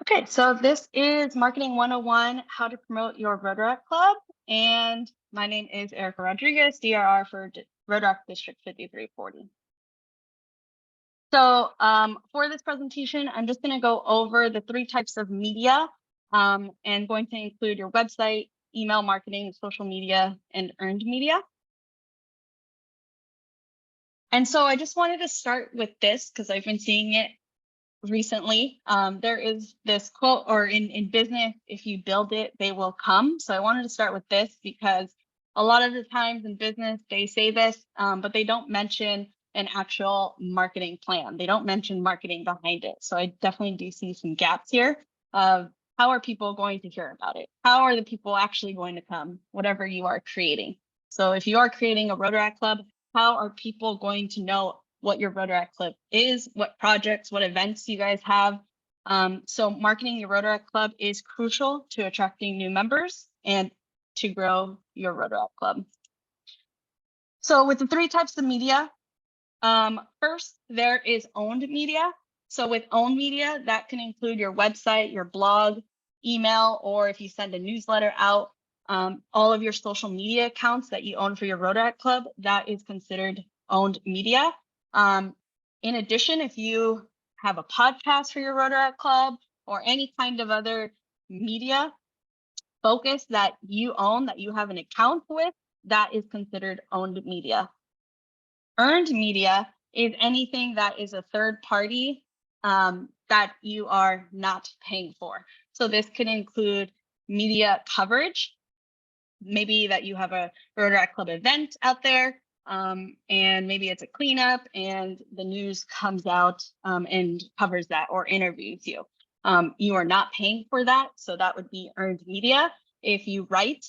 Okay, so this is Marketing 101, how to promote your Rotaract Club. And my name is Erica Rodriguez, DRR for Rotaract District 5340. So for this presentation, I'm just going to go over the three types of media and going to include your website, email marketing, social media, and earned media. And so I just wanted to start with this because I've been seeing it recently. There is this quote, or in business, if you build it, they will come. So I wanted to start with this because a lot of the times in business, they say this, but they don't mention an actual marketing plan. They don't mention marketing behind it. So I definitely do see some gaps here of how are people going to hear about it? How are the people actually going to come, whatever you are creating? So if you are creating a Rotaract Club, how are people going to know what your Rotaract Club is, what projects, what events you guys have? So marketing your Rotaract Club is crucial to attracting new members and to grow your Rotaract Club. So with the three types of media, first, there is owned media. So with owned media, that can include your website, your blog, email, or if you send a newsletter out, all of your social media accounts that you own for your Rotaract Club, that is considered owned media. In addition, if you have a podcast for your Rotaract Club or any kind of other media focus that you own, that you have an account with, that is considered owned media. Earned media is anything that is a third party that you are not paying for. So this could include media coverage, maybe that you have a Rotaract Club event out there, and maybe it's a cleanup and the news comes out and covers that or interviews you. You are not paying for that, so that would be earned media. If you write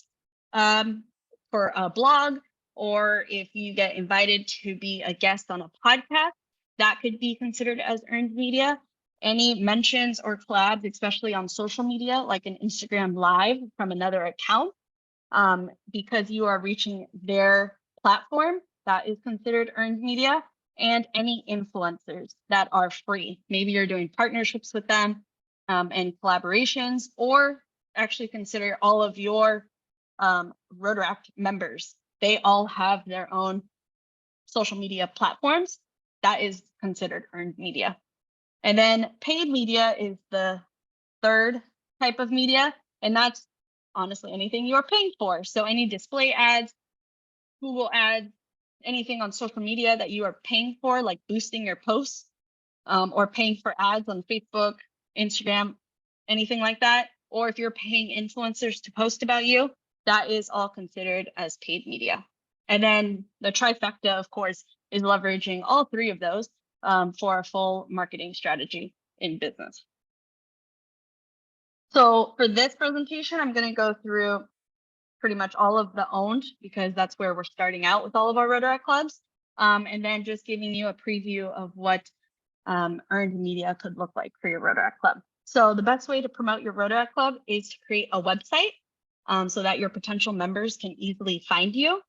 for a blog, or if you get invited to be a guest on a podcast, that could be considered as earned media. Any mentions or collabs, especially on social media, like an Instagram Live from another account, because you are reaching their platform, that is considered earned media. And any influencers that are free. Maybe you're doing partnerships with them and collaborations, or actually consider all of your Rotaract members. They all have their own social media platforms. That is considered earned media. And then paid media is the third type of media, and that's honestly anything you are paying for. So any display ads, Google ads, anything on social media that you are paying for, like boosting your posts, or paying for ads on Facebook, Instagram, anything like that. Or if you're paying influencers to post about you, that is all considered as paid media. And then the trifecta, of course, is leveraging all three of those for a full marketing strategy in business. So for this presentation, I'm going to go through pretty much all of the owned, because that's where we're starting out with all of our Rotaract clubs. And then just giving you a preview of what earned media could look like for your Rotaract club. So the best way to promote your Rotaract club is to create a website so that your potential members can easily find you.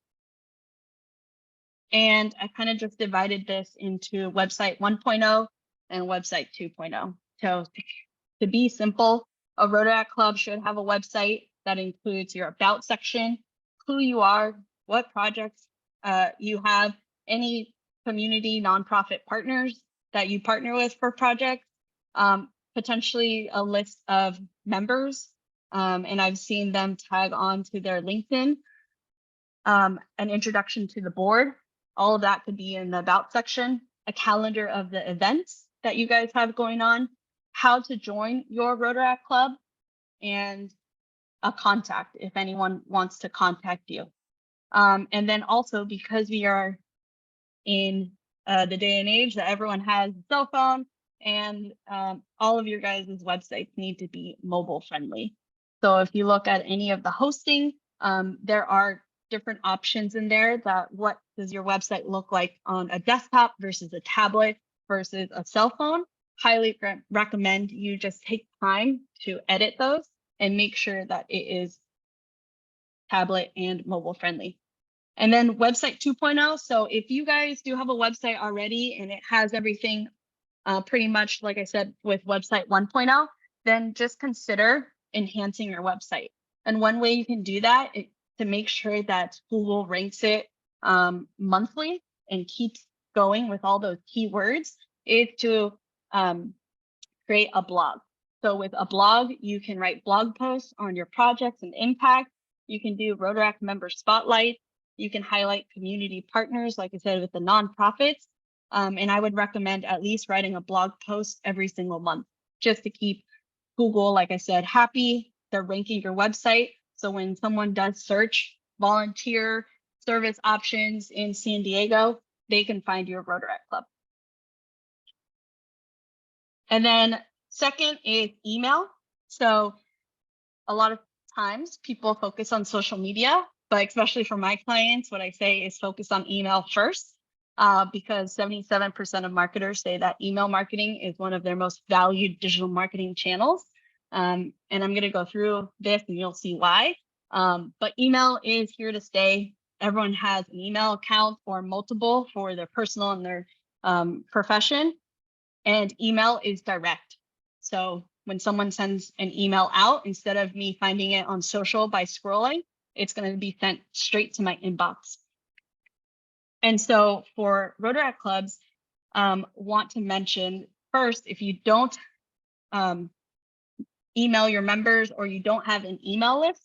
And I kind of just divided this into website 1.0 and website 2.0. So to be simple, a Rotaract club should have a website that includes your about section, who you are, what projects you have, any community nonprofit partners that you partner with for projects, potentially a list of members, and I've seen them tag on to their LinkedIn, an introduction to the board. All of that could be in the about section, a calendar of the events that you guys have going on, how to join your Rotaract club, and a contact if anyone wants to contact you. And then also, because we are in the day and age that everyone has a cell phone, and all of your guys' websites need to be mobile friendly. So if you look at any of the hosting, there are different options in there that what does your website look like on a desktop versus a tablet versus a cell phone. Highly recommend you just take time to edit those and make sure that it is tablet and mobile friendly. And then website 2.0. So if you guys do have a website already and it has everything pretty much like I said with website 1.0, then just consider enhancing your website. And one way you can do that is to make sure that Google ranks it monthly and keeps going with all those keywords is to create a blog. So with a blog, you can write blog posts on your projects and impact. You can do Rotaract member spotlight. You can highlight community partners, like I said, with the nonprofits. And I would recommend at least writing a blog post every single month, just to keep Google, like I said, happy. They're ranking your website. So when someone does search volunteer service options in San Diego, they can find your Rotaract Club. And then second is email. So a lot of times people focus on social media, but especially for my clients, what I say is focus on email first, because 77% of marketers say that email marketing is one of their most valued digital marketing channels. And I'm going to go through this and you'll see why. But email is here to stay. Everyone has an email account or multiple for their personal and their profession. And email is direct. So when someone sends an email out, instead of me finding it on social by scrolling, it's going to be sent straight to my inbox. And so for Rotaract clubs, want to mention first, if you don't email your members or you don't have an email list,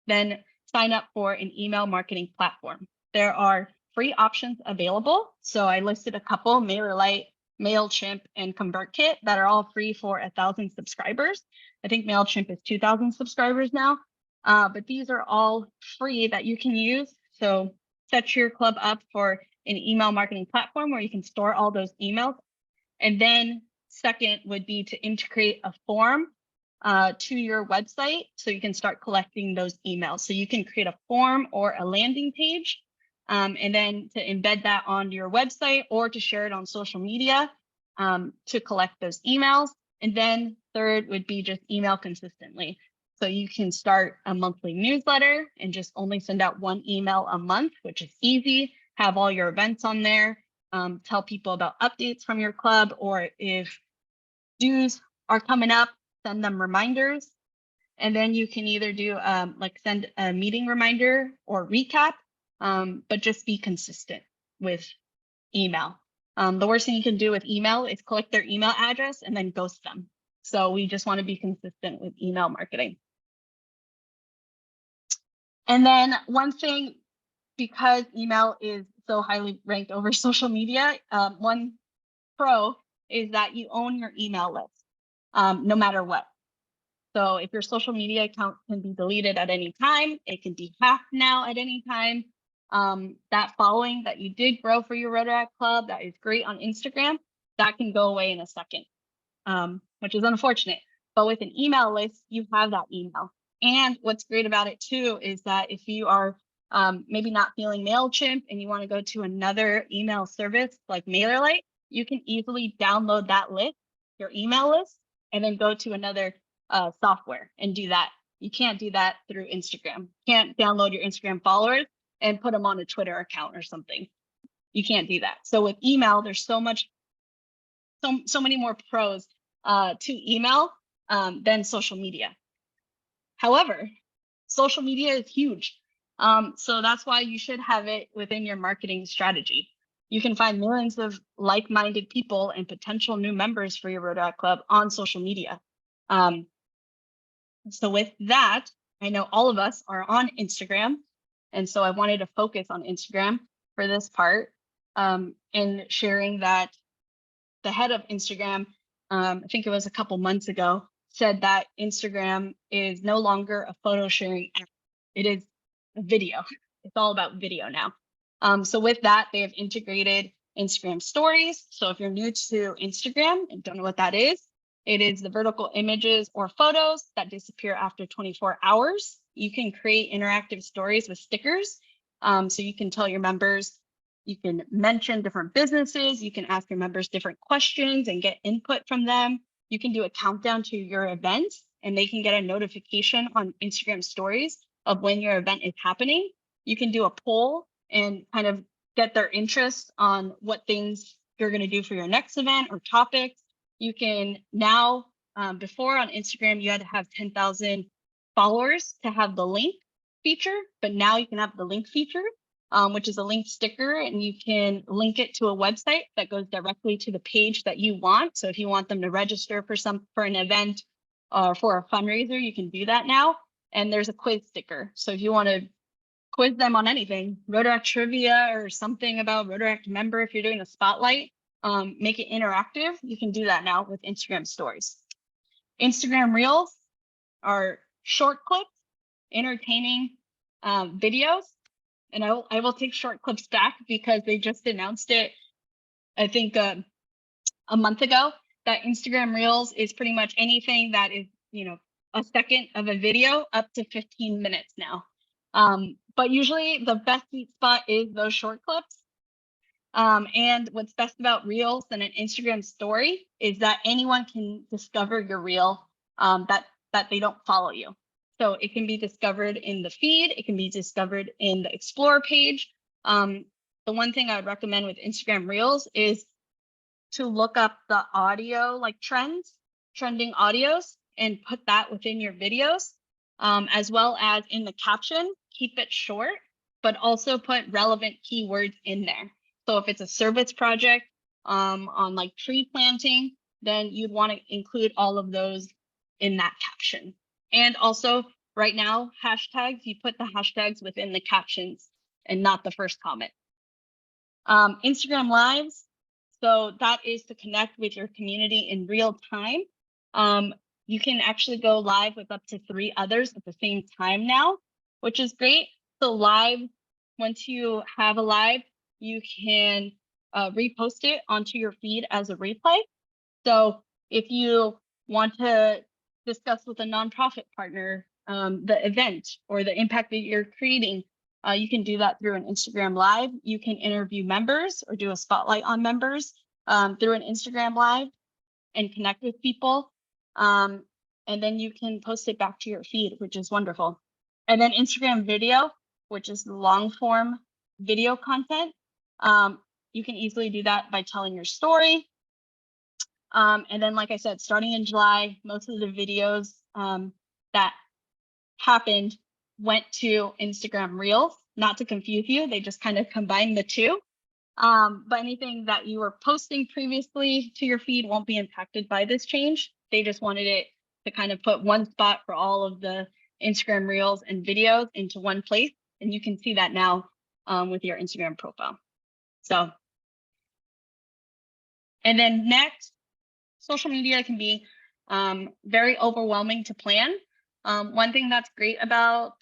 then sign up for an email marketing platform. There are free options available. So I listed a couple: MailerLite, MailChimp, and ConvertKit, that are all free for 1,000 subscribers. I think MailChimp is 2,000 subscribers now, but these are all free that you can use. So set your club up for an email marketing platform where you can store all those emails. And then second would be to integrate a form to your website so you can start collecting those emails. So you can create a form or a landing page, and then to embed that on your website or to share it on social media to collect those emails. And then third would be just email consistently. So you can start a monthly newsletter and just only send out one email a month, which is easy. Have all your events on there. Tell people about updates from your club, or if dues are coming up, send them reminders. And then you can either do like send a meeting reminder or recap, but just be consistent with email. The worst thing you can do with email is collect their email address and then ghost them. So we just want to be consistent with email marketing. And then one thing, because email is so highly ranked over social media, one pro is that you own your email list, no matter what. So if your social media account can be deleted at any time, it can be hacked now at any time. That following that you did grow for your Rotaract Club, that is great on Instagram, that can go away in a second, which is unfortunate. But with an email list, you have that email. And what's great about it too is that if you are maybe not feeling MailChimp and you want to go to another email service like MailerLite, you can easily download that list, your email list, and then go to another software and do that. You can't do that through Instagram. You can't download your Instagram followers and put them on a Twitter account or something. You can't do that. So with email, there's so many more pros to email than social media. However, social media is huge. So that's why you should have it within your marketing strategy. You can find millions of like-minded people and potential new members for your Rotaract Club on social media. So with that, I know all of us are on Instagram. And so I wanted to focus on Instagram for this part, in sharing that the head of Instagram, I think it was a couple months ago, said that Instagram is no longer a photo sharing app. It is a video. It's all about video now. So with that, they have integrated Instagram stories. So if you're new to Instagram and don't know what that is, it is the vertical images or photos that disappear after 24 hours. You can create interactive stories with stickers. So you can tell your members, you can mention different businesses, you can ask your members different questions and get input from them. You can do a countdown to your event and they can get a notification on Instagram stories of when your event is happening. You can do a poll and kind of get their interest on what things you're going to do for your next event or topics. You can now before on Instagram, you had to have 10,000 followers to have the link feature, but now you can have the link feature, which is a link sticker, and you can link it to a website that goes directly to the page that you want. So if you want them to register for an event or for a fundraiser, you can do that now. And there's a quiz sticker. So if you want to quiz them on anything, Rotaract trivia or something about Rotaract member, if you're doing a spotlight, make it interactive, you can do that now with Instagram stories. Instagram Reels are short clips, entertaining videos. And I will take short clips back because they just announced it, I think a month ago, that Instagram Reels is pretty much anything that is, a second of a video up to 15 minutes now. But usually the best sweet spot is those short clips. And what's best about Reels and an Instagram story is that anyone can discover your reel that they don't follow you. So it can be discovered in the feed, it can be discovered in the Explore page. The one thing I would recommend with Instagram Reels is to look up the audio, like trending audios, and put that within your videos, as well as in the caption, keep it short, but also put relevant keywords in there. So if it's a service project on like tree planting, then you'd want to include all of those in that caption. And also right now, hashtags, you put the hashtags within the captions and not the first comment. Instagram Lives, so that is to connect with your community in real time. You can actually go live with up to 3 others at the same time now, which is great. So live, once you have a live, you can repost it onto your feed as a replay. So if you want to discuss with a nonprofit partner the event or the impact that you're creating, you can do that through an Instagram Live. You can interview members or do a spotlight on members through an Instagram Live and connect with people. And then you can post it back to your feed, which is wonderful. And then Instagram Video, which is long form video content. You can easily do that by telling your story. And then, like I said, starting in July, most of the videos that happened went to Instagram Reels. Not to confuse you, they just kind of combine the two. But anything that you were posting previously to your feed won't be impacted by this change. They just wanted it to kind of put one spot for all of the Instagram Reels and videos into one place. And you can see that now with your Instagram profile. So, and then next, social media can be very overwhelming to plan. One thing that's great about,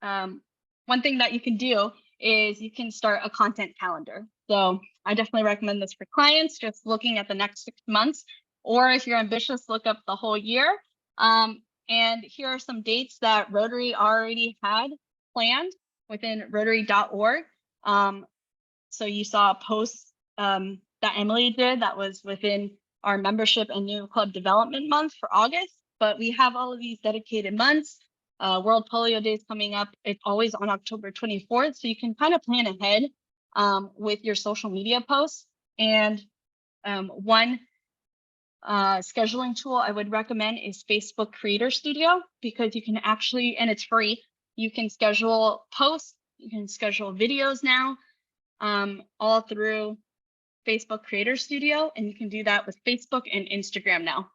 one thing that you can do is you can start a content calendar. So I definitely recommend this for clients, just looking at the next 6 months, or if you're ambitious, look up the whole year. And here are some dates that Rotary already had planned within Rotary.org. So you saw a post that Emily did that was within our membership and new club development month for August, but we have all of these dedicated months. World Polio Day is coming up. It's always on October 24th. So you can kind of plan ahead with your social media posts. And one scheduling tool I would recommend is Facebook Creator Studio, because you can actually, and it's free, you can schedule posts, you can schedule videos now, all through Facebook Creator Studio, and you can do that with Facebook and Instagram now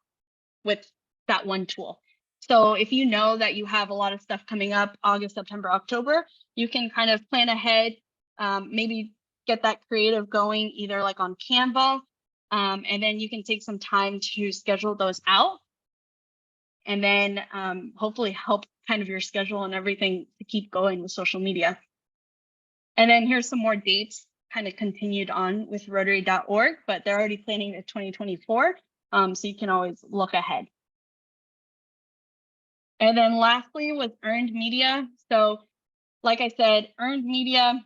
with that one tool. So if you know that you have a lot of stuff coming up August, September, October, you can kind of plan ahead, maybe get that creative going either like on Canva, and then you can take some time to schedule those out, and then hopefully help kind of your schedule and everything to keep going with social media. And then here's some more dates kind of continued on with Rotary.org, but they're already planning the 2024, so you can always look ahead. And then lastly was earned media. So like I said, earned media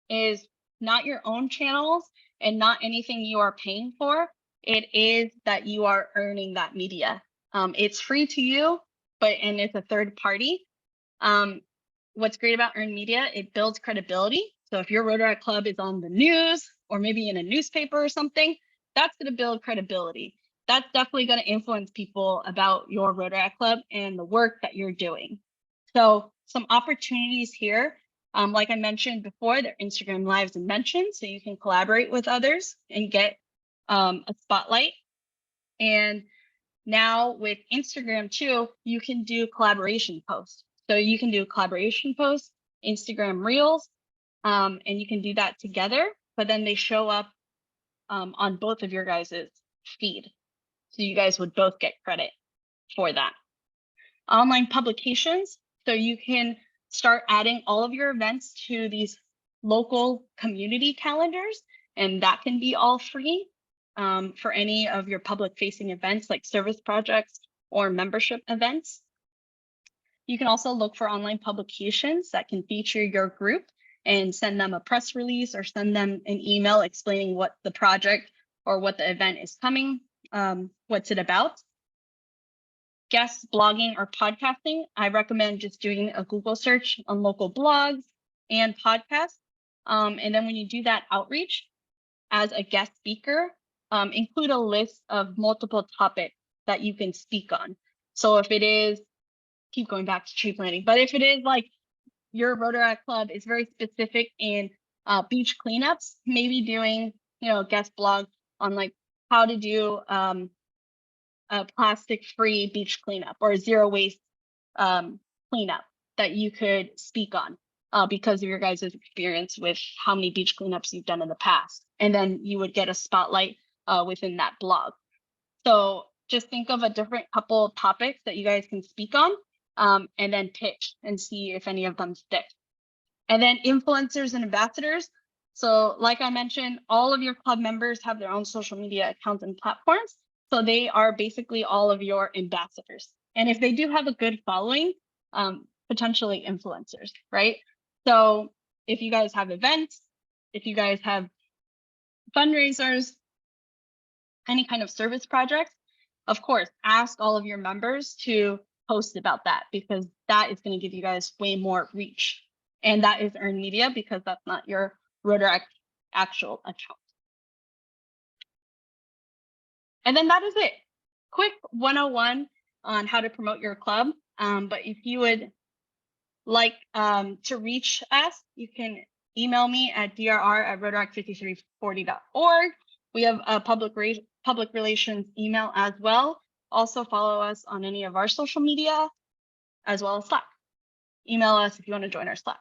is not your own channels and not anything you are paying for. It is that you are earning that media. It's free to you, and it's a third party. What's great about earned media, it builds credibility. So if your Rotaract Club is on the news or maybe in a newspaper or something, that's going to build credibility. that's definitely going to influence people about your Rotaract Club and the work that you're doing. So some opportunities here, like I mentioned before, they're Instagram lives and mentions, so you can collaborate with others and get a spotlight. And now with Instagram too, you can do collaboration posts. So you can do collaboration posts, Instagram Reels, and you can do that together, but then they show up on both of your guys' feed. So you guys would both get credit for that. Online publications. So you can start adding all of your events to these local community calendars, and that can be all free for any of your public facing events like service projects or membership events. You can also look for online publications that can feature your group and send them a press release or send them an email explaining what the project or what the event is coming, what's it about. Guest blogging or podcasting, I recommend just doing a Google search on local blogs and podcasts. And then when you do that outreach as a guest speaker, include a list of multiple topics that you can speak on. So if it is, keep going back to tree planting, but if it is like your Rotaract Club is very specific in beach cleanups, maybe doing, guest blog on like how to do a plastic-free beach cleanup or zero waste cleanup that you could speak on because of your guys' experience with how many beach cleanups you've done in the past. And then you would get a spotlight within that blog. So just think of a different couple of topics that you guys can speak on and then pitch and see if any of them stick. And then influencers and ambassadors. So like I mentioned, all of your club members have their own social media accounts and platforms. So they are basically all of your ambassadors. And if they do have a good following, potentially influencers, right? So if you guys have events, if you guys have fundraisers, any kind of service projects, of course, ask all of your members to post about that because that is going to give you guys way more reach. And that is earned media because that's not your Rotaract actual account. And then that is it. Quick 101 on how to promote your club. But if you would like to reach us, you can email me at drr@rotaract5340.org. We have a public relations email as well. Also follow us on any of our social media as well as Slack. Email us if you want to join our Slack.